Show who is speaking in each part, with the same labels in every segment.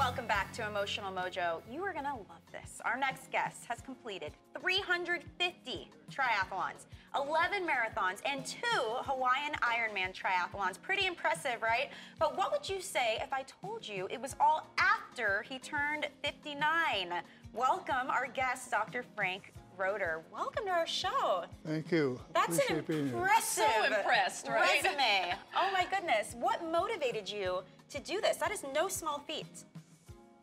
Speaker 1: welcome back to Emotional Mojo. You are gonna love this. Our next guest has completed 350 triathlons, 11 marathons, and 2 Hawaiian Iron Man Triathlons. Pretty impressive, right? But what would you say if I told you it was all after he turned 59? Welcome our guest, Dr. Frank Rohter. Welcome to our show.
Speaker 2: Thank you.
Speaker 1: That's an impressive
Speaker 3: right?
Speaker 1: resume. Oh my goodness. What motivated you to do this? That is no small feat.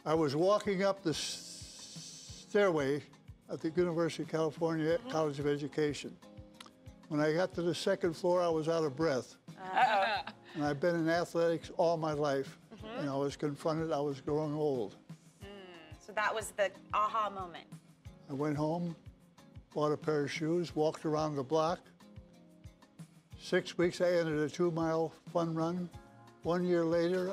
Speaker 2: I was walking up the stairway at the University of California College of Education. When I got to the second floor, I was out of breath. And I've been in athletics all my life. And I was confronted, I was growing old.
Speaker 1: So that was the aha moment.
Speaker 2: I went home, bought a pair of shoes, walked around the block. 6 weeks, I entered a 2-mile fun run. 1 year later,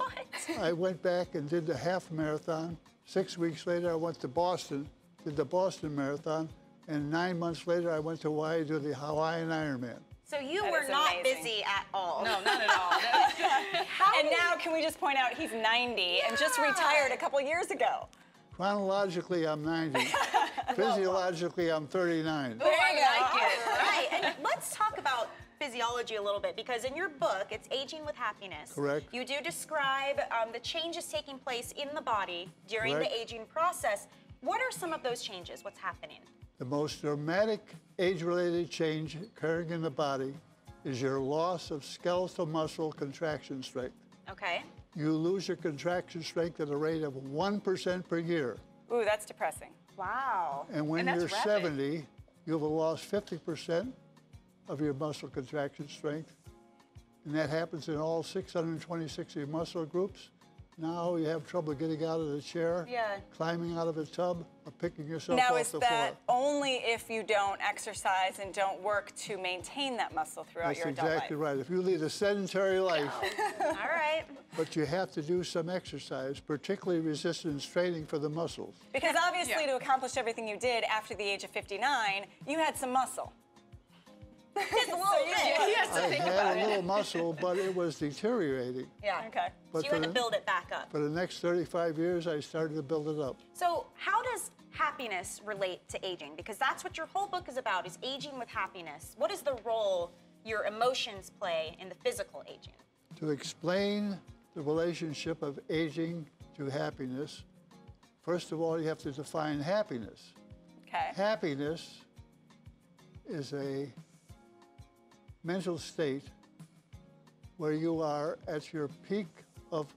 Speaker 2: I went back and did the half marathon. 6 weeks later, I went to Boston, did the Boston Marathon. And 9 months later, I went to Hawaii to do the Hawaiian Iron Man.
Speaker 1: So you were not busy at all.
Speaker 3: No, not at all.
Speaker 4: And now, can we just point out, he's 90 and just retired a couple years ago.
Speaker 2: Chronologically, I'm 90. Physiologically, I'm 39.
Speaker 1: There you go. Right, and let's talk about physiology a little bit, because in your book, it's Aging with Happiness.
Speaker 2: Correct.
Speaker 1: You do describe the changes taking place in the body during
Speaker 2: Correct.
Speaker 1: the aging process. What are some of those changes? What's happening?
Speaker 2: The most dramatic age-related change occurring in the body is your loss of skeletal muscle contraction strength.
Speaker 1: Okay.
Speaker 2: You lose your contraction strength at a rate of 1% per year.
Speaker 4: Ooh, that's depressing.
Speaker 1: Wow.
Speaker 2: And when
Speaker 3: And
Speaker 2: you're
Speaker 3: that's rapid.
Speaker 2: 70, you've lost 50% of your muscle contraction strength. And that happens in all 626 of your muscle groups. Now you have trouble getting out of the chair, climbing out of a tub, or picking yourself
Speaker 4: Now,
Speaker 2: off
Speaker 4: is
Speaker 2: the
Speaker 4: that
Speaker 2: floor.
Speaker 4: only if you don't exercise and don't work to maintain that muscle throughout
Speaker 2: That's
Speaker 4: your adult
Speaker 2: exactly
Speaker 4: life?
Speaker 2: right. If you lead a sedentary life,
Speaker 1: All right.
Speaker 2: but you have to do some exercise, particularly resistance training for the muscles.
Speaker 4: Because obviously, to accomplish everything you did after the age of 59, you had some muscle.
Speaker 1: Just a little bit.
Speaker 3: He has to
Speaker 2: I
Speaker 3: think
Speaker 2: had
Speaker 3: about
Speaker 2: a
Speaker 3: it.
Speaker 2: little muscle, but it was deteriorating.
Speaker 1: Yeah.
Speaker 4: Okay.
Speaker 1: So you had to build it back up.
Speaker 2: For the next 35 years, I started to build it up.
Speaker 1: So how does happiness relate to aging? Because that's what your whole book is about, is aging with happiness. What is the role your emotions play in the physical aging?
Speaker 2: To explain the relationship of aging to happiness, first of all, you have to define happiness.
Speaker 4: Okay.
Speaker 2: Happiness is a mental state where you are at your peak of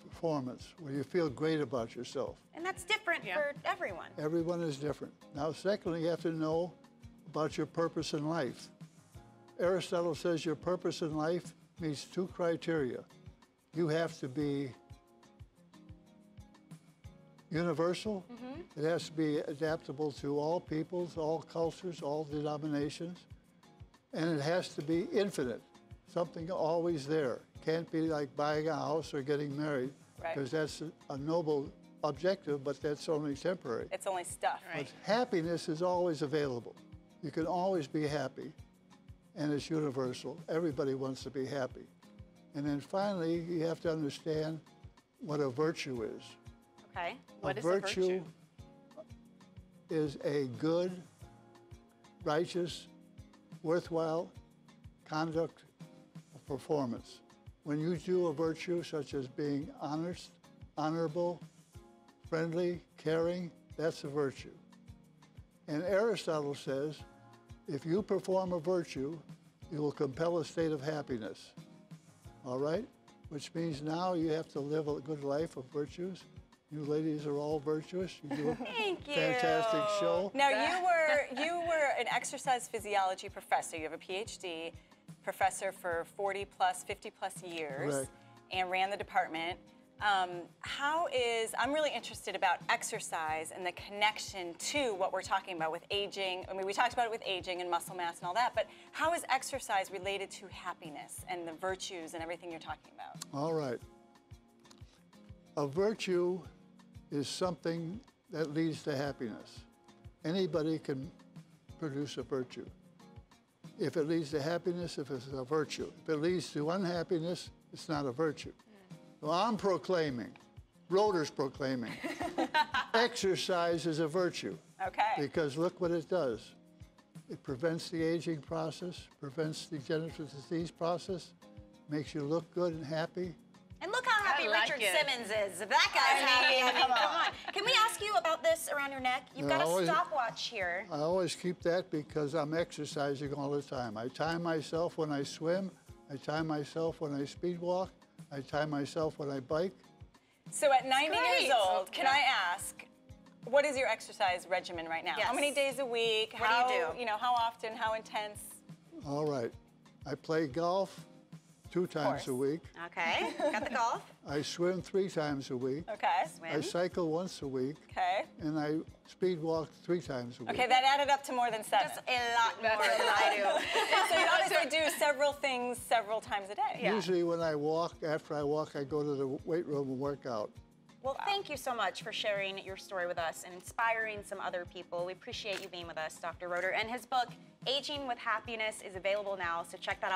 Speaker 2: performance, where you feel great about yourself.
Speaker 1: And that's different for everyone.
Speaker 2: Everyone is different. Now, secondly, you have to know about your purpose in life. Aristotle says your purpose in life meets 2 criteria. You have to be universal. It has to be adaptable to all peoples, all cultures, all denominations. And it has to be infinite, something always there. Can't be like buying a house or getting married, because that's a noble objective, but that's only temporary.
Speaker 4: It's only stuff.
Speaker 2: But happiness is always available. You can always be happy, and it's universal. Everybody wants to be happy. And then finally, you have to understand what a virtue is.
Speaker 1: Okay.
Speaker 3: What is a virtue?
Speaker 2: Is a good, righteous, worthwhile conduct of performance. When you do a virtue such as being honest, honorable, friendly, caring, that's a virtue. And Aristotle says, if you perform a virtue, you will compel a state of happiness. All right? Which means now you have to live a good life of virtues. You ladies are all virtuous. You do a fantastic show.
Speaker 4: Now, you were an exercise physiology professor. You have a PhD, professor for 40 plus, 50 plus years,
Speaker 2: Correct.
Speaker 4: And ran the department. I'm really interested about exercise and the connection to what we're talking about with aging. I mean, we talked about it with aging and muscle mass and all that, but how is exercise related to happiness and the virtues and everything you're talking about?
Speaker 2: All right. A virtue is something that leads to happiness. Anybody can produce a virtue. If it leads to happiness, if it's a virtue. If it leads to unhappiness, it's not a virtue. So I'm proclaiming Rohter's proclaiming. Exercise is a virtue.
Speaker 4: Okay.
Speaker 2: Because look what it does. It prevents the aging process, prevents the degenerative disease process, makes you look good and happy.
Speaker 1: And look how happy
Speaker 3: like
Speaker 1: Richard
Speaker 3: it.
Speaker 1: Simmons is. If that guy's happy, I mean, come on. Can we ask you about this around your neck? You've got a
Speaker 2: always-
Speaker 1: stopwatch here.
Speaker 2: I always keep that because I'm exercising all the time. I time myself when I swim, I time myself when I speed walk, I time myself when I bike.
Speaker 4: So at 90
Speaker 1: great.
Speaker 4: years old, can I ask, what is your exercise regimen right now?
Speaker 1: Yes.
Speaker 4: How many days a week?
Speaker 1: What do you do?
Speaker 4: You know, how often? How intense?
Speaker 2: All right. I play golf 2 times a
Speaker 4: course.
Speaker 2: week.
Speaker 1: Okay, got the golf.
Speaker 2: I swim 3 times a week.
Speaker 4: Okay.
Speaker 2: I
Speaker 1: Swim.
Speaker 2: cycle once a week.
Speaker 4: Okay.
Speaker 2: And I speed walk 3 times a week.
Speaker 4: Okay, that added up to more than 7.
Speaker 1: That's a lot more than I do.
Speaker 4: So you obviously do several things several times a day.
Speaker 1: Yeah.
Speaker 2: Usually when I walk, after I walk, I go to the weight room and work out.
Speaker 1: Well, thank you so much for sharing your story with us and inspiring some other people. We appreciate you being with us, Dr. Rohter. And his book, Aging with Happiness, is available now, so check that out.